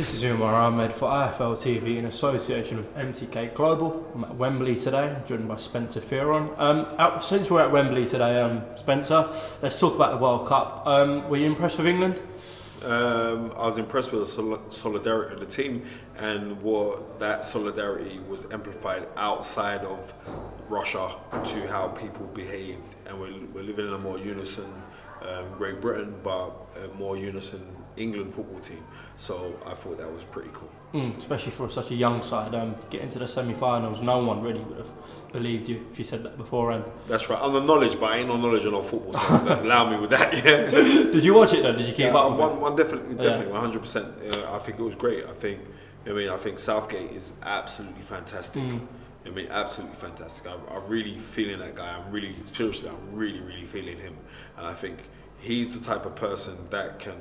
This is UMAR AHMED for IFL TV in association with MTK Global. I'm at Wembley today, joined by Spencer Fearon. Since we're at Wembley today, Spencer, let's talk about the World Cup. Were you impressed with England? I was impressed with the solidarity of the team and what that solidarity was amplified outside of Russia to how people behaved, and we're living in a more unison Great Britain, but a more unison England football team. So I thought that was pretty cool. Especially for such a young side, getting to the semi-finals, no one really would have believed you if you said that beforehand. That's right. I'm the knowledge, but I ain't no knowledge on no football, so that's allowed me with that. Yeah. Did you watch it though? Did you keep up? One definitely, 100%. I think it was great. I think Southgate is absolutely fantastic. Absolutely fantastic. I'm really feeling that guy. I'm really feeling him, and I think he's the type of person that can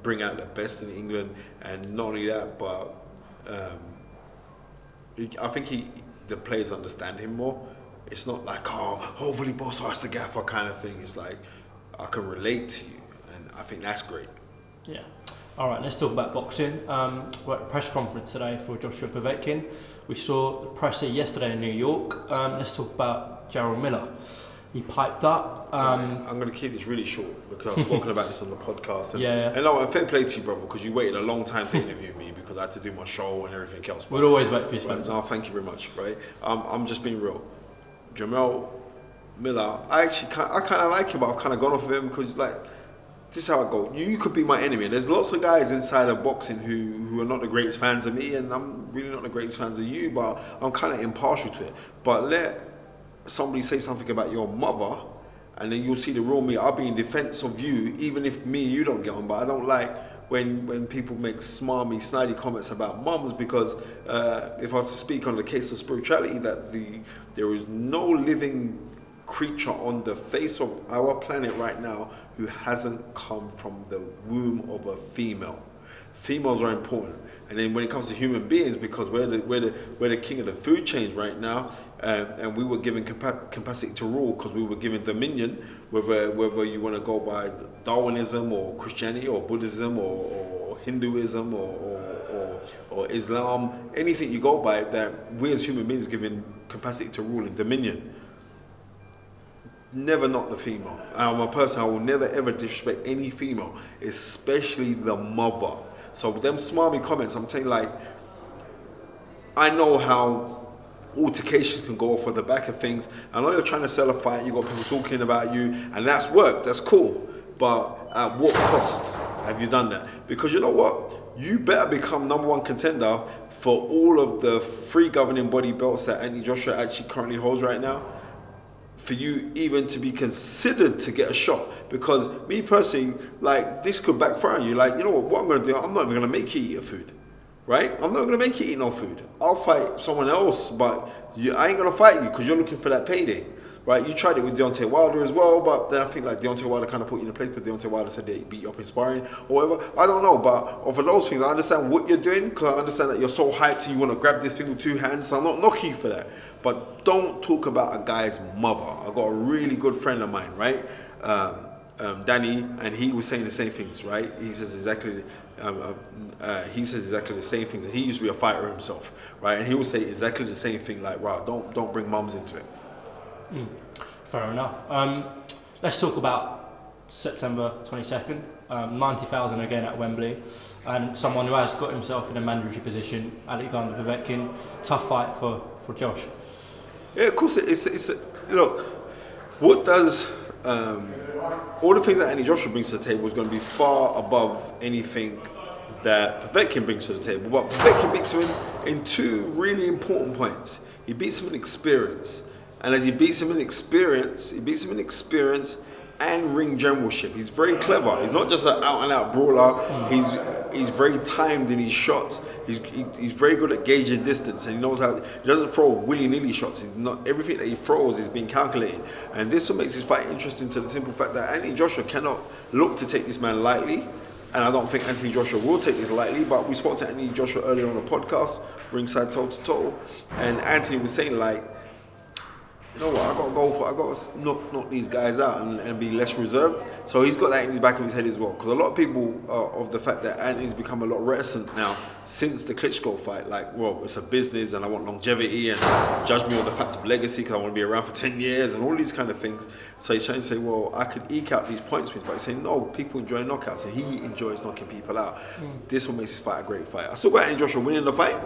bring out the best in England, and not only that, but I think the players understand him more. It's not like, hopefully boss us the gaffer kind of thing. It's like, I can relate to you, and I think that's great. Yeah. All right, let's talk about boxing. We're at a press conference today for Joshua Povetkin. We saw the presser yesterday in New York. Let's talk about Jarrell Miller. He piped up. I'm going to keep this really short because I've spoken about this on the podcast. And, yeah. And fair play to you, brother, because you waited a long time to interview me because I had to do my show and everything else. We'd always wait for you, Spencer. No, thank you very much. Right, I'm just being real. Jarrell Miller, I kind of like him, but I've kind of gone off of him because this is how I go. You could be my enemy. And there's lots of guys inside of boxing who are not the greatest fans of me, and I'm really not the greatest fans of you, but I'm kind of impartial to it. But let somebody say something about your mother, and then you'll see the real me. I'll be in defense of you, even if me and you don't get on. But I don't like when people make smarmy, snidey comments about mums, because if I was to speak on the case of spirituality, that there is no living creature on the face of our planet right now who hasn't come from the womb of a female. Females are important, and then when it comes to human beings, because we're the king of the food chain right now, and we were given capacity to rule because we were given dominion. Whether you want to go by Darwinism or Christianity or Buddhism or Hinduism or Islam, anything you go by, that we as human beings are given capacity to rule and dominion. Never not the female. I'm a person, I will never ever disrespect any female, especially the mother. So with them smarmy comments, I'm saying, I know how altercations can go off at the back of things. I know you're trying to sell a fight, you got people talking about you, and that's work, that's cool. But at what cost have you done that? Because you know what? You better become #1 contender for all of the free governing body belts that Anthony Joshua actually currently holds right now, for you even to be considered to get a shot. Because me personally, this could backfire on you. You know what I'm going to do? I'm not even going to make you eat your food, right? I'm not going to make you eat no food. I'll fight someone else, but I ain't going to fight you because you're looking for that payday, right? You tried it with Deontay Wilder as well, but then I think Deontay Wilder kind of put you in a place because Deontay Wilder said they beat you up in sparring or whatever. I don't know, but for those things, I understand what you're doing, because I understand that you're so hyped and you want to grab this thing with two hands, so I'm not knocking you for that. But don't talk about a guy's mother. I've got a really good friend of mine, right? Danny, and he was saying the same things, right? He says exactly the same things, and he used to be a fighter himself, right? And he would say exactly the same thing, wow, don't bring mums into it. Fair enough. Let's talk about September 22nd, 90,000 again at Wembley, and someone who has got himself in a mandatory position, Alexander Povetkin. Tough fight for Josh. Yeah, of course. Look, what does all the things that Anthony Joshua brings to the table is going to be far above anything that Povetkin brings to the table. But Povetkin beats him in two really important points. He beats him in experience. And as he beats him in experience, and ring generalship. He's very clever. He's not just an out-and-out brawler. He's very timed in his shots. He's very good at gauging distance, and he knows how. He doesn't throw willy-nilly shots. Everything that he throws is being calculated. And this what makes his fight interesting, to the simple fact that Anthony Joshua cannot look to take this man lightly. And I don't think Anthony Joshua will take this lightly, but we spoke to Anthony Joshua earlier on the podcast, ringside toe-to-toe, and Anthony was saying you know what, I got to knock these guys out and be less reserved. So he's got that in the back of his head as well. Because a lot of people are of the fact that Anthony's become a lot reticent now since the Klitschko fight. Like, well, it's a business and I want longevity and judge me on the fact of legacy because I want to be around for 10 years and all these kind of things. So he's trying to say, well, I could eke out these points wins, but he's saying, no, people enjoy knockouts and he enjoys knocking people out. So this what makes his fight a great fight. I still got Anthony Joshua winning the fight.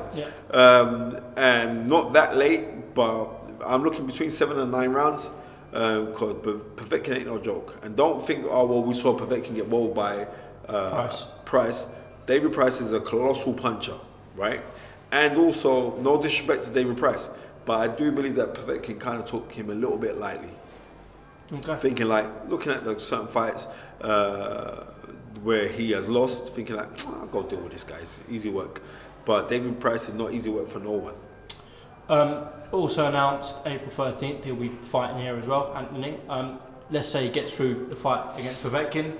And not that late, but I'm looking between 7 and 9 rounds. Because Povetkin ain't no joke. And don't think, oh, well, we saw Povetkin get walled by Price. David Price is a colossal puncher, right? And also, no disrespect to David Price, but I do believe that Povetkin kind of took him a little bit lightly. Okay. Thinking like, looking at the certain fights where he has lost, thinking like, I'll go deal with this guy, it's easy work. But David Price is not easy work for no one. Also announced April 13th, he'll be fighting here as well, Anthony. Let's say he gets through the fight against Povetkin.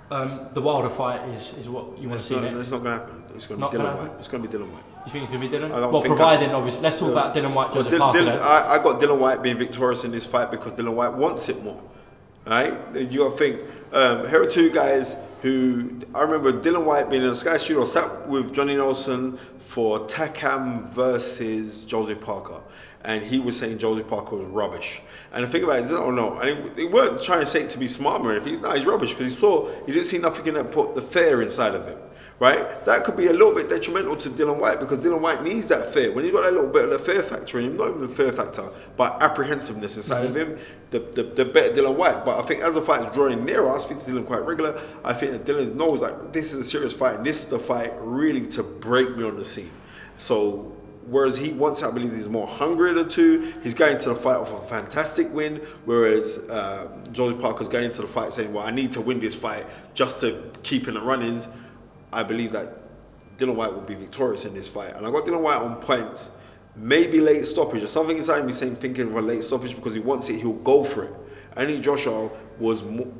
The Wilder fight is what you want to see next. It's not going to happen. It's going to be Dylan White. It's going to be Dylan White. You think it's going to be Dylan? Well, providing, obviously. Let's talk about Dylan White. I got Dylan White being victorious in this fight because Dylan White wants it more. Right? You got to think, here are two guys who, I remember Dylan White being in the Sky Studio, sat with Johnny Nelson for Takam versus Joseph Parker. And he was saying Joseph Parker was rubbish. And the thing about it is, I don't know. And they weren't trying to say it to be smart or anything. He's rubbish because he didn't see nothing in that put the fear inside of him. Right? That could be a little bit detrimental to Dylan White because Dylan White needs that fear. When he's got that little bit of the fear factor in him, not even the fear factor, but apprehensiveness inside of him, the better Dylan White. But I think as the fight is drawing nearer, I speak to Dylan quite regular, I think that Dylan knows like this is a serious fight and this is the fight really to break me on the scene. So whereas he wants, I believe he's more hungry of the two, he's going to the fight off a fantastic win, whereas Joseph Parker's going into the fight saying, well, I need to win this fight just to keep in the run-ins. I believe that Dylan White will be victorious in this fight. And I got Dylan White on points, maybe late stoppage. There's something inside me saying thinking of a late stoppage because he wants it, he'll go for it. Anthony Joshua wasn't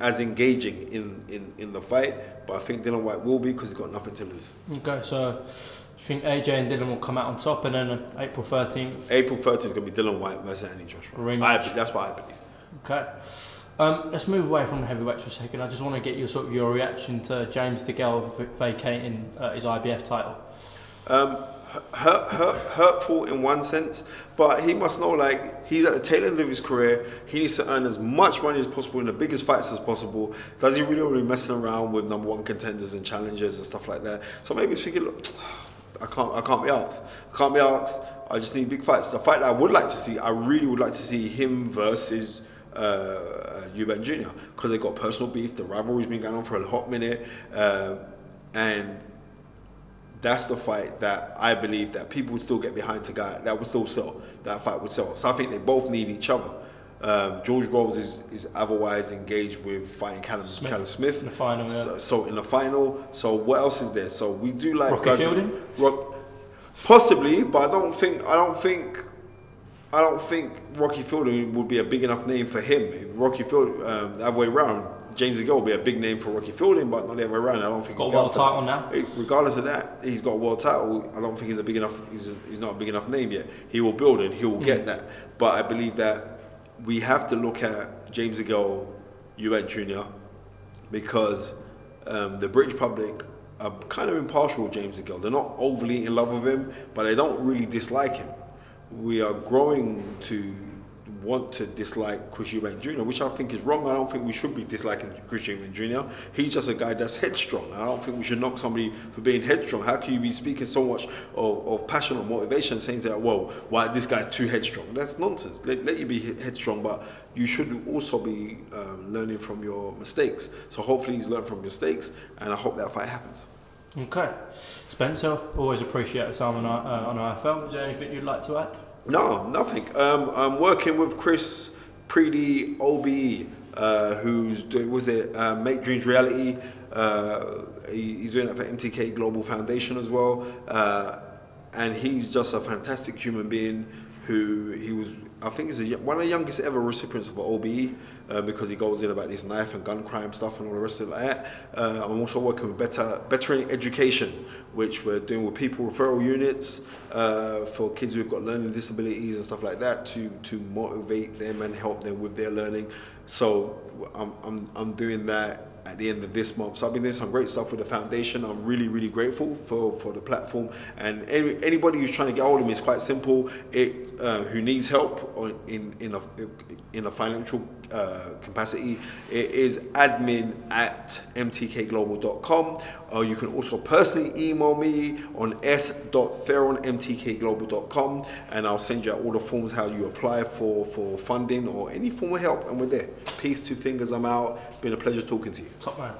as engaging in the fight, but I think Dylan White will be because he's got nothing to lose. Okay, so you think AJ and Dylan will come out on top, and then April 13th? April 13th is going to be Dylan White versus Anthony Joshua. That's what I believe. Okay. Let's move away from the heavyweights for a second. I just want to get your reaction to James DeGale vacating his IBF title. Hurtful in one sense, but he must know like he's at the tail end of his career. He needs to earn as much money as possible in the biggest fights as possible. Does he really want to be messing around with number one contenders and challengers and stuff like that? So maybe he's thinking, look, I can't be asked. I just need big fights. The fight that I would like to see, I really would like to see him versus Eubank Jr. because they got personal beef. The rivalry's been going on for a hot minute, and that's the fight that I believe that people would still get behind to guy that would still sell. That fight would sell. So I think they both need each other. George Groves is otherwise engaged with fighting Callum Smith in the final. Yeah. So in the final. So what else is there? So we do like Rocky Fielding. Possibly, but I don't think Rocky Fielding would be a big enough name for him. If Rocky Fielding, the other way around, James DeGale will be a big name for Rocky Fielding, but not the other way around. I don't think he's got a world title now. Regardless of that, he's got a world title. I don't think he's a big enough. He's not a big enough name yet. He will build it. He will get that. But I believe that we have to look at James DeGale, Eubank Jr. because the British public are kind of impartial with James DeGale. They're not overly in love with him, but they don't really dislike him. We are growing to want to dislike Chris Eubank Jr., which I think is wrong. I don't think we should be disliking Chris Eubank Jr. He's just a guy that's headstrong. I don't think we should knock somebody for being headstrong. How can you be speaking so much of passion or motivation, saying that, whoa, why this guy's too headstrong? That's nonsense. Let you be headstrong, but you should also be learning from your mistakes. So hopefully he's learned from mistakes, and I hope that fight happens. Okay. Spencer, always appreciate the time on IFL. Is there anything you'd like to add? No, nothing. I'm working with Chris Preedy, OBE, who's doing, Make Dreams Reality. He's doing that for MTK Global Foundation as well. And he's just a fantastic human being he was, I think he's one of the youngest ever recipients of an OBE, because he goes in about this knife and gun crime stuff and all the rest of it like that. I'm also working with Bettering Education, which we're doing with people referral units for kids who've got learning disabilities and stuff like that, to motivate them and help them with their learning. So I'm doing that at the end of this month. So I've been doing some great stuff with the foundation. I'm really grateful for the platform, and anybody who's trying to get hold of me, it's quite simple. Who needs help in a financial capacity, it is admin@mtkglobal.com. You can also personally email me on s.fearon@mtkglobal.com, and I'll send you out all the forms how you apply for funding or any form of help, and we're there. Peace, two fingers, I'm out. Been a pleasure talking to you. Top man.